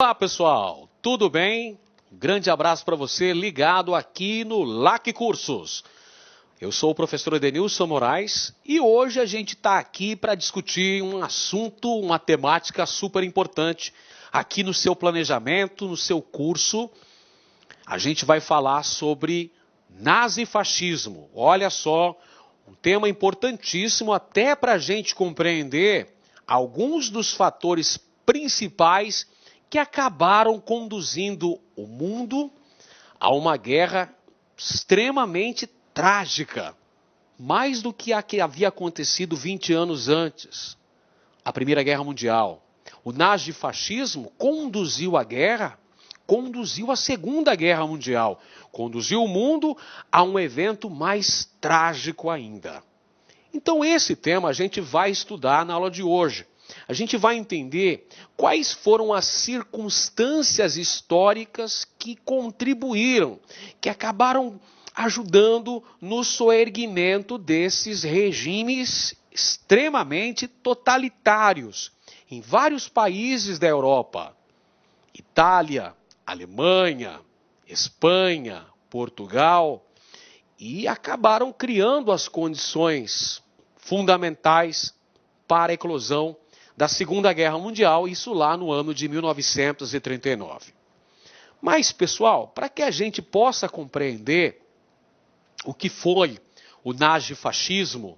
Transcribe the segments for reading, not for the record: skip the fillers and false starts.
Olá pessoal, tudo bem? Um grande abraço para você ligado aqui no LAC Cursos. Eu sou o professor Edenilson Moraes e hoje a gente está aqui para discutir um assunto, uma temática super importante aqui no seu planejamento, no seu curso. A gente vai falar sobre nazifascismo. Olha só, um tema importantíssimo até para a gente compreender alguns dos fatores principais que acabaram conduzindo o mundo a uma guerra extremamente trágica, mais do que a que havia acontecido 20 anos antes, a Primeira Guerra Mundial. O nazifascismo conduziu a guerra, conduziu a Segunda Guerra Mundial, conduziu o mundo a um evento mais trágico ainda. Então esse tema a gente vai estudar na aula de hoje. A gente vai entender quais foram as circunstâncias históricas que contribuíram, que acabaram ajudando no soerguimento desses regimes extremamente totalitários em vários países da Europa. Itália, Alemanha, Espanha, Portugal, e acabaram criando as condições fundamentais para a eclosão da Segunda Guerra Mundial, isso lá no ano de 1939. Mas, pessoal, para que a gente possa compreender o que foi o nazifascismo,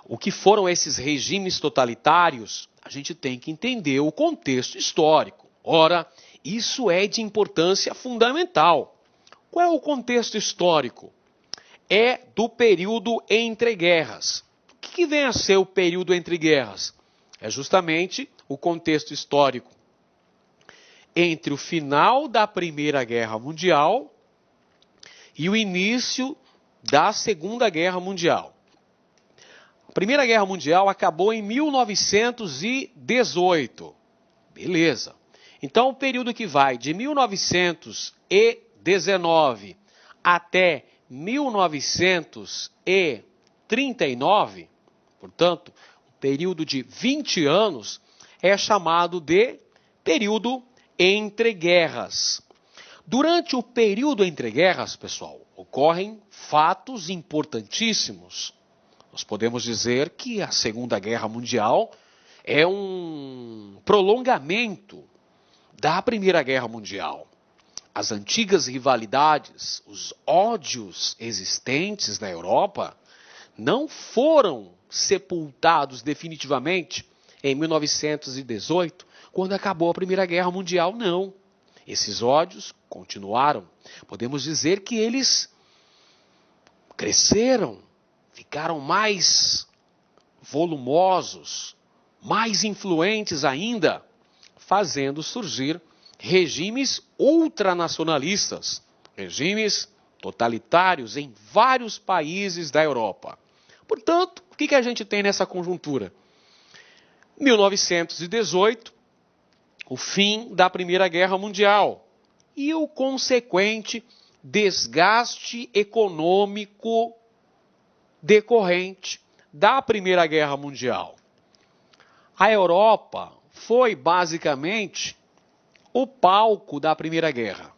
o que foram esses regimes totalitários, a gente tem que entender o contexto histórico. Ora, isso é de importância fundamental. Qual é o contexto histórico? É do período entre guerras. O que vem a ser o período entre guerras? É justamente o contexto histórico entre o final da Primeira Guerra Mundial e o início da Segunda Guerra Mundial. A Primeira Guerra Mundial acabou em 1918. Beleza. Então, o período que vai de 1919 até 1939, portanto, período de 20 anos, é chamado de período entre guerras. Durante o período entre guerras, pessoal, ocorrem fatos importantíssimos. Nós podemos dizer que a Segunda Guerra Mundial é um prolongamento da Primeira Guerra Mundial. As antigas rivalidades, os ódios existentes na Europa não foram sepultados definitivamente em 1918, quando acabou a Primeira Guerra Mundial, não. Esses ódios continuaram. Podemos dizer que eles cresceram, ficaram mais volumosos, mais influentes ainda, fazendo surgir regimes ultranacionalistas, regimes totalitários em vários países da Europa. Portanto, o que a gente tem nessa conjuntura? 1918, o fim da Primeira Guerra Mundial e o consequente desgaste econômico decorrente da Primeira Guerra Mundial. A Europa foi basicamente o palco da Primeira Guerra.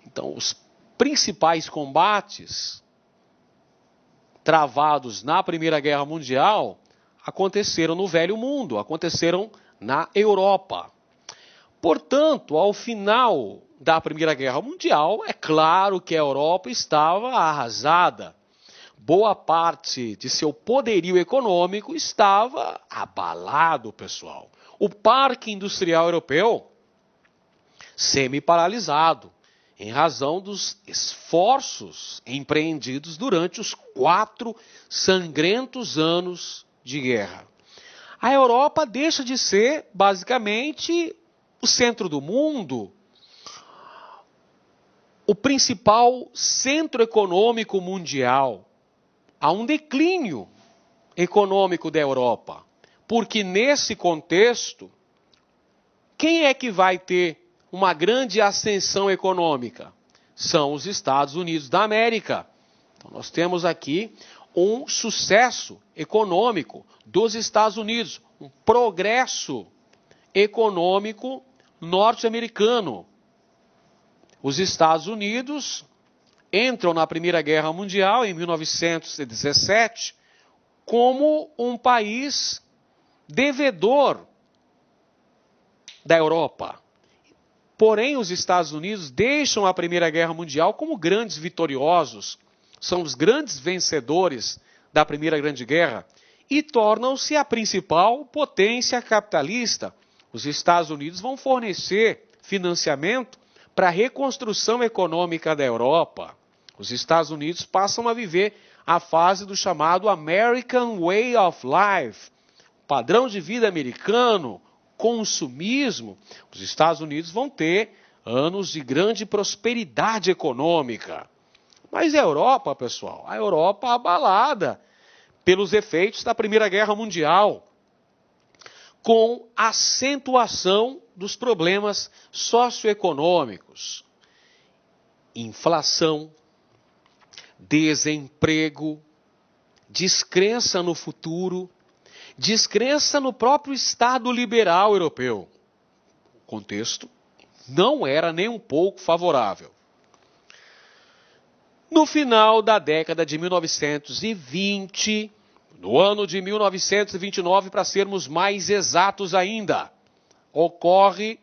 Então, os principais combates travados na Primeira Guerra Mundial aconteceram no Velho Mundo, aconteceram na Europa. Portanto, ao final da Primeira Guerra Mundial, é claro que a Europa estava arrasada. Boa parte de seu poderio econômico estava abalado, pessoal. O parque industrial europeu semi-paralisado, em razão dos esforços empreendidos durante os 4 sangrentos anos de guerra. A Europa deixa de ser, basicamente, o centro do mundo, o principal centro econômico mundial. Há um declínio econômico da Europa, porque nesse contexto, quem é que vai ter uma grande ascensão econômica? São os Estados Unidos da América. Então, nós temos aqui um sucesso econômico dos Estados Unidos, um progresso econômico norte-americano. Os Estados Unidos entram na Primeira Guerra Mundial em 1917 como um país devedor da Europa. Porém, os Estados Unidos deixam a Primeira Guerra Mundial como grandes vitoriosos, são os grandes vencedores da Primeira Grande Guerra e tornam-se a principal potência capitalista. Os Estados Unidos vão fornecer financiamento para a reconstrução econômica da Europa. Os Estados Unidos passam a viver a fase do chamado American Way of Life, padrão de vida americano, consumismo. Os Estados Unidos vão ter anos de grande prosperidade econômica. Mas a Europa, pessoal, a Europa abalada pelos efeitos da Primeira Guerra Mundial, com acentuação dos problemas socioeconômicos, inflação, desemprego, descrença no futuro, descrença no próprio Estado liberal europeu. O contexto não era nem um pouco favorável. No final da década de 1920, no ano de 1929, para sermos mais exatos ainda, ocorre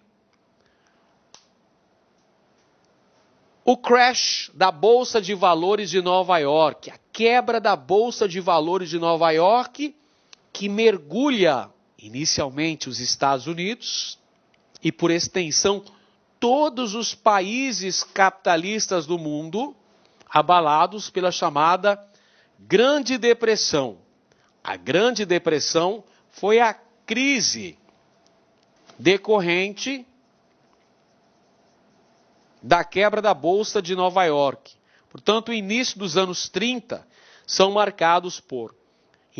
o crash da Bolsa de Valores de Nova York, a quebra da Bolsa de Valores de Nova York, que mergulha inicialmente os Estados Unidos e, por extensão, todos os países capitalistas do mundo, abalados pela chamada Grande Depressão. A Grande Depressão foi a crise decorrente da quebra da Bolsa de Nova York. Portanto, o início dos anos 30 são marcados por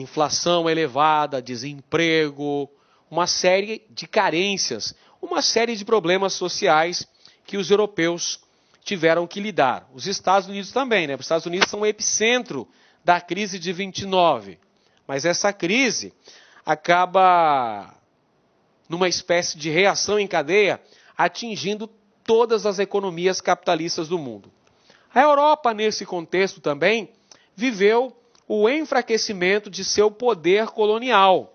inflação elevada, desemprego, uma série de carências, uma série de problemas sociais que os europeus tiveram que lidar. Os Estados Unidos também, né? Os Estados Unidos são o epicentro da crise de 29. Mas essa crise acaba numa espécie de reação em cadeia, atingindo todas as economias capitalistas do mundo. A Europa, nesse contexto também, viveu o enfraquecimento de seu poder colonial,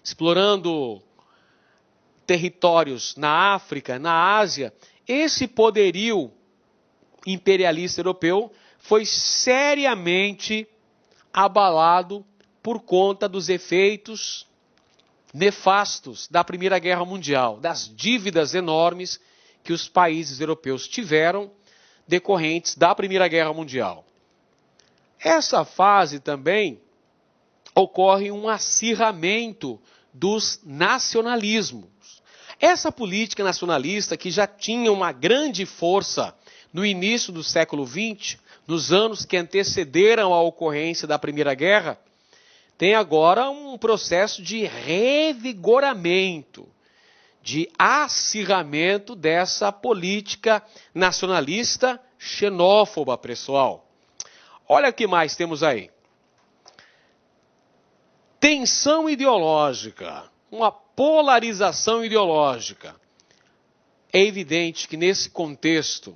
explorando territórios na África, na Ásia. Esse poderio imperialista europeu foi seriamente abalado por conta dos efeitos nefastos da Primeira Guerra Mundial, das dívidas enormes que os países europeus tiveram decorrentes da Primeira Guerra Mundial. Essa fase também ocorre um acirramento dos nacionalismos. Essa política nacionalista, que já tinha uma grande força no início do século XX, nos anos que antecederam a ocorrência da Primeira Guerra, tem agora um processo de revigoramento, de acirramento dessa política nacionalista xenófoba, pessoal. Olha o que mais temos aí. Tensão ideológica, uma polarização ideológica. É evidente que nesse contexto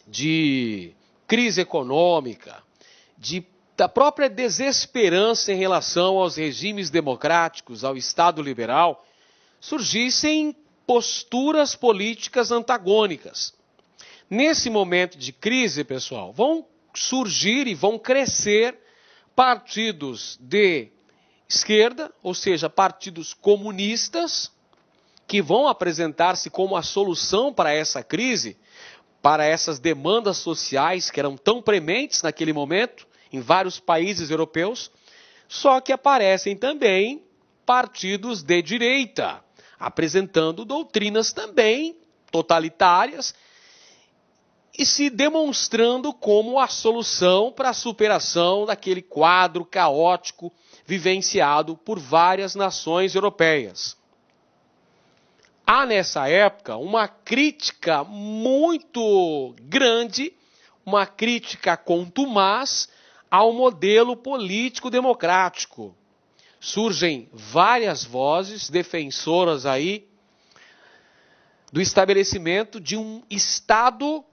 de crise econômica, da própria desesperança em relação aos regimes democráticos, ao Estado liberal, surgissem posturas políticas antagônicas. Nesse momento de crise, pessoal, vão surgir e vão crescer partidos de esquerda, ou seja, partidos comunistas, que vão apresentar-se como a solução para essa crise, para essas demandas sociais que eram tão prementes naquele momento, em vários países europeus, só que aparecem também partidos de direita, apresentando doutrinas também totalitárias e se demonstrando como a solução para a superação daquele quadro caótico vivenciado por várias nações europeias. Há nessa época uma crítica muito grande, uma crítica contumaz ao modelo político democrático. Surgem várias vozes defensoras aí do estabelecimento de um Estado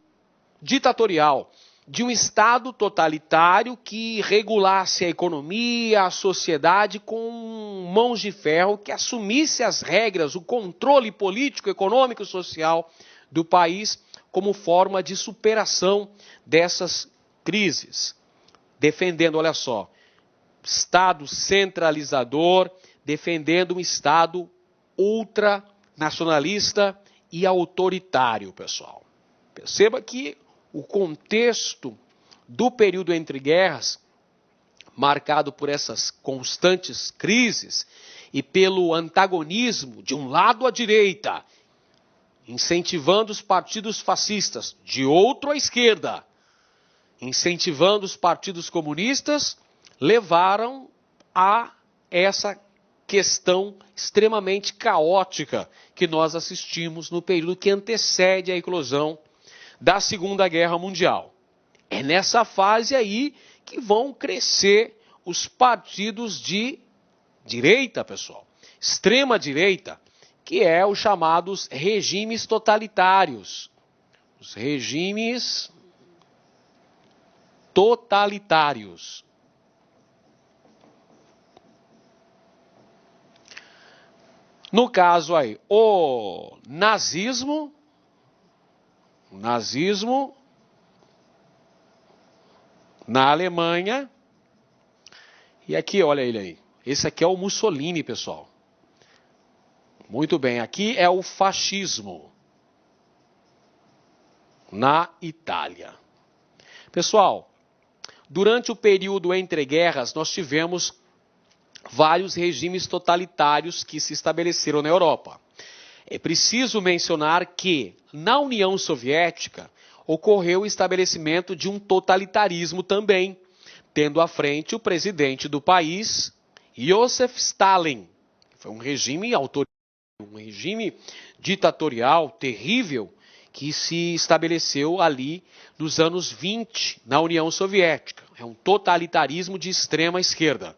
ditatorial, de um Estado totalitário que regulasse a economia, a sociedade com mãos de ferro, que assumisse as regras, o controle político, econômico e social do país como forma de superação dessas crises. Defendendo, olha só, Estado centralizador, defendendo um Estado ultranacionalista e autoritário, pessoal. Perceba que o contexto do período entre guerras, marcado por essas constantes crises e pelo antagonismo de um lado à direita, incentivando os partidos fascistas, de outro à esquerda, incentivando os partidos comunistas, levaram a essa questão extremamente caótica que nós assistimos no período que antecede a eclosão da Segunda Guerra Mundial. É nessa fase aí que vão crescer os partidos de direita, pessoal, extrema direita, que é os chamados regimes totalitários. Os regimes totalitários. No caso aí, o nazismo na Alemanha, e aqui, olha ele aí, esse aqui é o Mussolini, pessoal. Muito bem, aqui é o fascismo na Itália. Pessoal, durante o período entre guerras, nós tivemos vários regimes totalitários que se estabeleceram na Europa. É preciso mencionar que, na União Soviética, ocorreu o estabelecimento de um totalitarismo também, tendo à frente o presidente do país, Joseph Stalin. Foi um regime autoritário, um regime ditatorial terrível que se estabeleceu ali nos anos 20, na União Soviética. É um totalitarismo de extrema esquerda.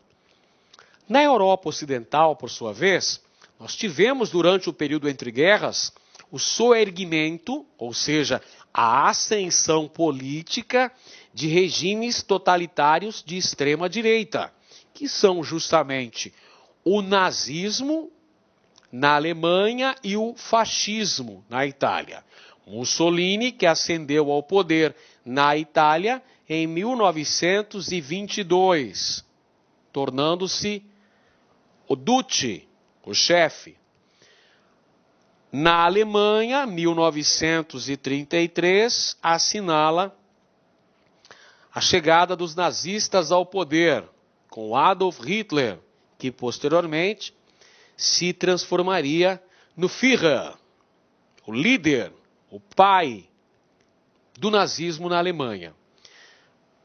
Na Europa Ocidental, por sua vez, nós tivemos durante o período entre guerras o soerguimento, ou seja, a ascensão política de regimes totalitários de extrema direita, que são justamente o nazismo na Alemanha e o fascismo na Itália. Mussolini, que ascendeu ao poder na Itália em 1922, tornando-se o Duce, o chefe. Na Alemanha, 1933, assinala a chegada dos nazistas ao poder, com Adolf Hitler, que posteriormente se transformaria no Führer, o líder, o pai do nazismo na Alemanha.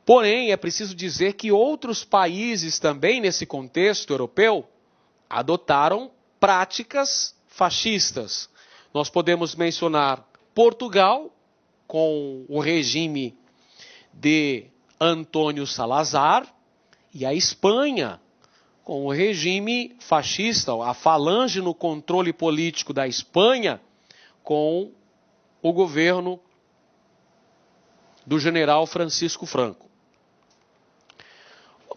Porém, é preciso dizer que outros países também nesse contexto europeu adotaram práticas fascistas. Nós podemos mencionar Portugal, com o regime de Antônio Salazar, e a Espanha, com o regime fascista, a falange no controle político da Espanha, com o governo do general Francisco Franco.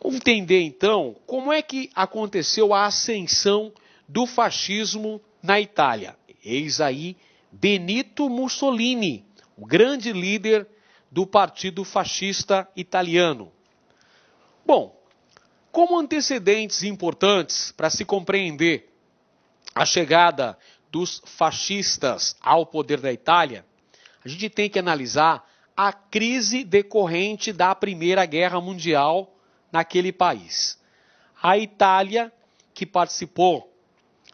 Vamos entender então como é que aconteceu a ascensão do fascismo na Itália. Eis aí Benito Mussolini, o grande líder do partido fascista italiano. Bom, como antecedentes importantes para se compreender a chegada dos fascistas ao poder da Itália, a gente tem que analisar a crise decorrente da Primeira Guerra Mundial naquele país. A Itália, que participou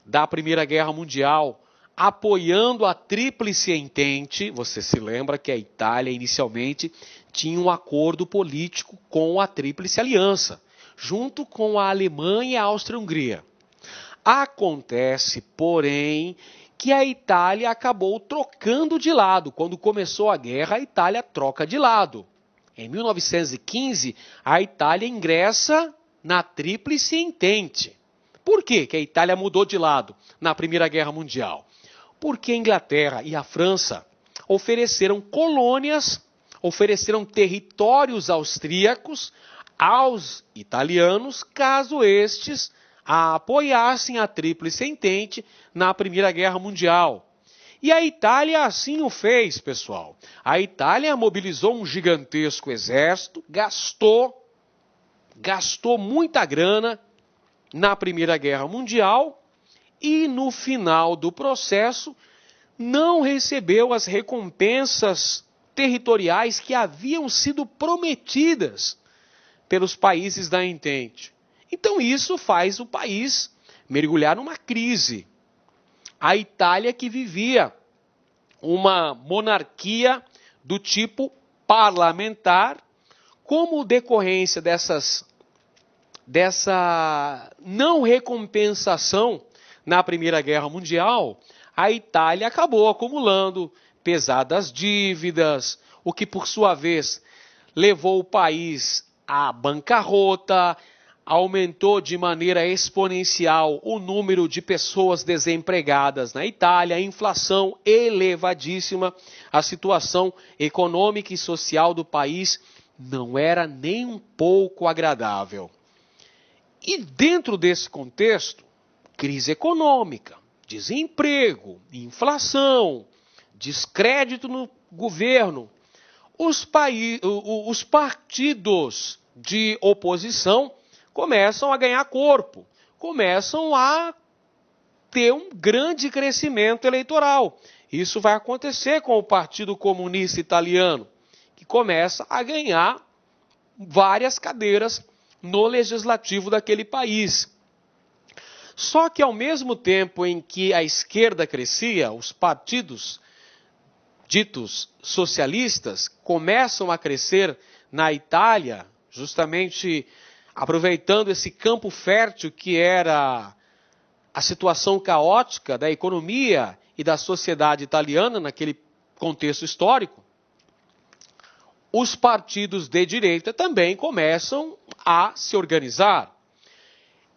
da Primeira Guerra Mundial, apoiando a Tríplice Entente, você se lembra que a Itália inicialmente tinha um acordo político com a Tríplice Aliança, junto com a Alemanha e a Áustria-Hungria. Acontece, porém, que a Itália acabou trocando de lado. Quando começou a guerra, a Itália troca de lado. Em 1915, a Itália ingressa na Tríplice Entente. Por quê que a Itália mudou de lado na Primeira Guerra Mundial? porque a Inglaterra e a França ofereceram colônias, ofereceram territórios austríacos aos italianos, caso estes apoiassem a Tríplice Entente na Primeira Guerra Mundial. E a Itália assim o fez, pessoal. A Itália mobilizou um gigantesco exército, gastou muita grana na Primeira Guerra Mundial e no final do processo não recebeu as recompensas territoriais que haviam sido prometidas pelos países da Entente. Então isso faz o país mergulhar numa crise. A Itália, que vivia uma monarquia do tipo parlamentar, como decorrência dessa não recompensação na Primeira Guerra Mundial, a Itália acabou acumulando pesadas dívidas, o que por sua vez levou o país à bancarrota, aumentou de maneira exponencial o número de pessoas desempregadas na Itália, a inflação elevadíssima, a situação econômica e social do país não era nem um pouco agradável. E dentro desse contexto, crise econômica, desemprego, inflação, descrédito no governo, os partidos de oposição começam a ganhar corpo, começam a ter um grande crescimento eleitoral. Isso vai acontecer com o Partido Comunista Italiano, que começa a ganhar várias cadeiras no legislativo daquele país. Só que ao mesmo tempo em que a esquerda crescia, os partidos ditos socialistas começam a crescer na Itália, justamente aproveitando esse campo fértil que era a situação caótica da economia e da sociedade italiana naquele contexto histórico. Os partidos de direita também começam a se organizar.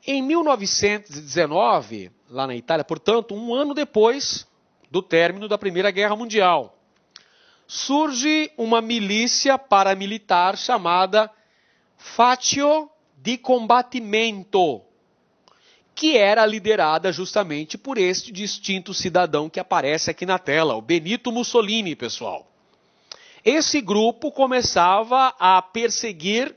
Em 1919, lá na Itália, portanto, um ano depois do término da Primeira Guerra Mundial, surge uma milícia paramilitar chamada Faccio di Combattimento, que era liderada justamente por este distinto cidadão que aparece aqui na tela, o Benito Mussolini, pessoal. Esse grupo começava a perseguir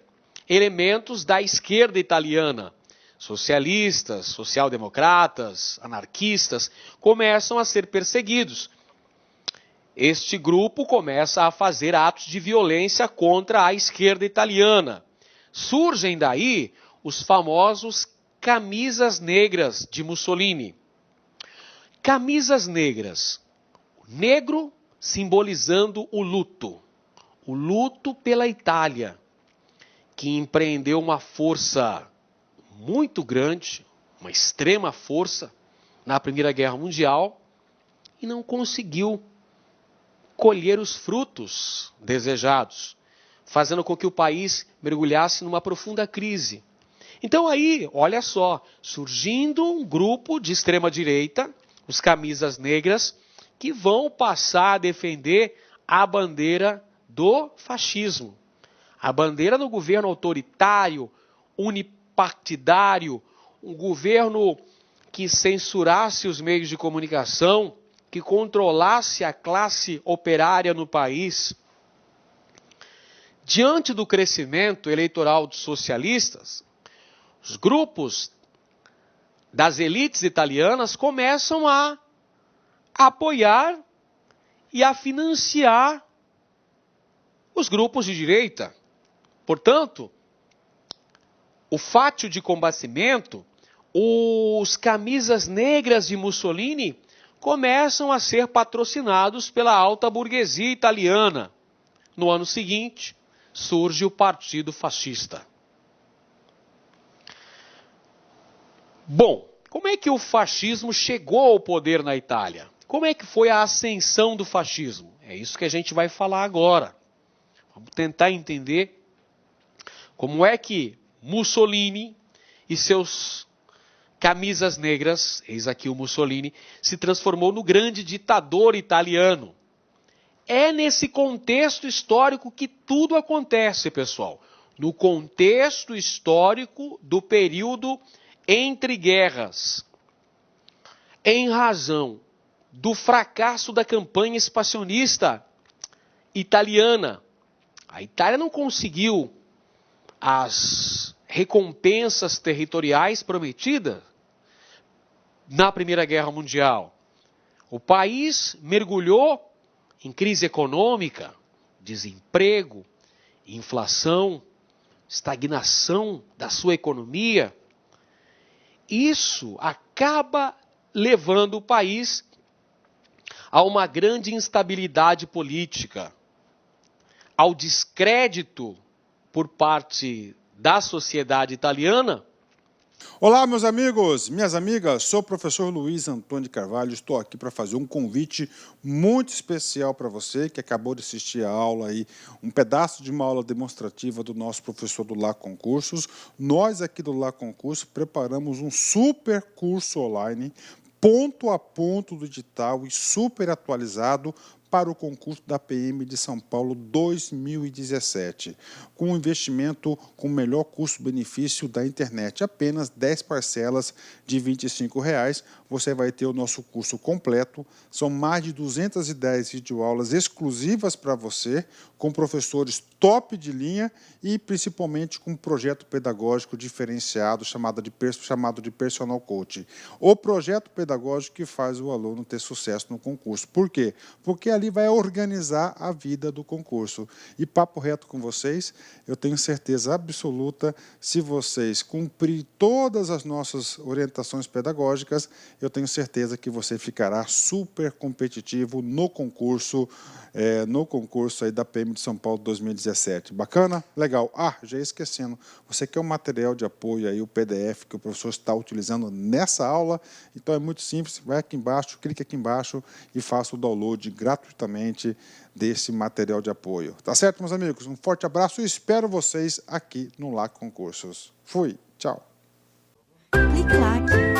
elementos da esquerda italiana. Socialistas, social-democratas, anarquistas, começam a ser perseguidos. Este grupo começa a fazer atos de violência contra a esquerda italiana. Surgem daí os famosos camisas negras de Mussolini. Camisas negras. Negro simbolizando o luto pela Itália, que empreendeu uma força muito grande, uma extrema força na Primeira Guerra Mundial e não conseguiu colher os frutos desejados, fazendo com que o país mergulhasse numa profunda crise. Então aí, olha só, surgindo um grupo de extrema-direita, os camisas negras, que vão passar a defender a bandeira do fascismo. A bandeira do governo autoritário, unipartidário, um governo que censurasse os meios de comunicação, que controlasse a classe operária no país. Diante do crescimento eleitoral dos socialistas, os grupos das elites italianas começam a apoiar e a financiar os grupos de direita. Portanto, o Faccio di Combattimento, os camisas negras de Mussolini, começam a ser patrocinados pela alta burguesia italiana. No ano seguinte, surge o Partido Fascista. Bom, como é que o fascismo chegou ao poder na Itália? Como é que foi a ascensão do fascismo? É isso que a gente vai falar agora. Vamos tentar entender como é que Mussolini e seus camisas negras, eis aqui o Mussolini, se transformou no grande ditador italiano. É nesse contexto histórico que tudo acontece, pessoal. No contexto histórico do período entre guerras. Em razão do fracasso da campanha expansionista italiana, a Itália não conseguiu as recompensas territoriais prometidas na Primeira Guerra Mundial. O país mergulhou em crise econômica, desemprego, inflação, estagnação da sua economia. Isso acaba levando o país a uma grande instabilidade política, ao descrédito por parte da sociedade italiana. Olá, meus amigos, minhas amigas, sou o professor Luiz Antônio de Carvalho, estou aqui para fazer um convite muito especial para você que acabou de assistir a aula aí, um pedaço de uma aula demonstrativa do nosso professor do Lá Concursos. Nós aqui do Lá Concursos preparamos um super curso online, ponto a ponto do edital e super atualizado para o concurso da PM de São Paulo 2017, com um investimento com o melhor custo-benefício da internet, apenas 10 parcelas de R$ 25, você vai ter o nosso curso completo, são mais de 210 videoaulas exclusivas para você, com professores top de linha e principalmente com um projeto pedagógico diferenciado chamado de Personal Coach. O projeto pedagógico que faz o aluno ter sucesso no concurso. Por quê? Porque ali vai organizar a vida do concurso. E papo reto com vocês, eu tenho certeza absoluta, se vocês cumprirem todas as nossas orientações pedagógicas, eu tenho certeza que você ficará super competitivo no concurso aí da PM de São Paulo 2017. Bacana? Legal. Ah, já ia esquecendo, você quer um material de apoio aí, o PDF que o professor está utilizando nessa aula, então é muito simples, vai aqui embaixo, clique aqui embaixo e faça o download gratuitamente desse material de apoio. Tá certo, meus amigos? Um forte abraço e espero vocês aqui no Lá Concursos. Fui, tchau. Clique lá.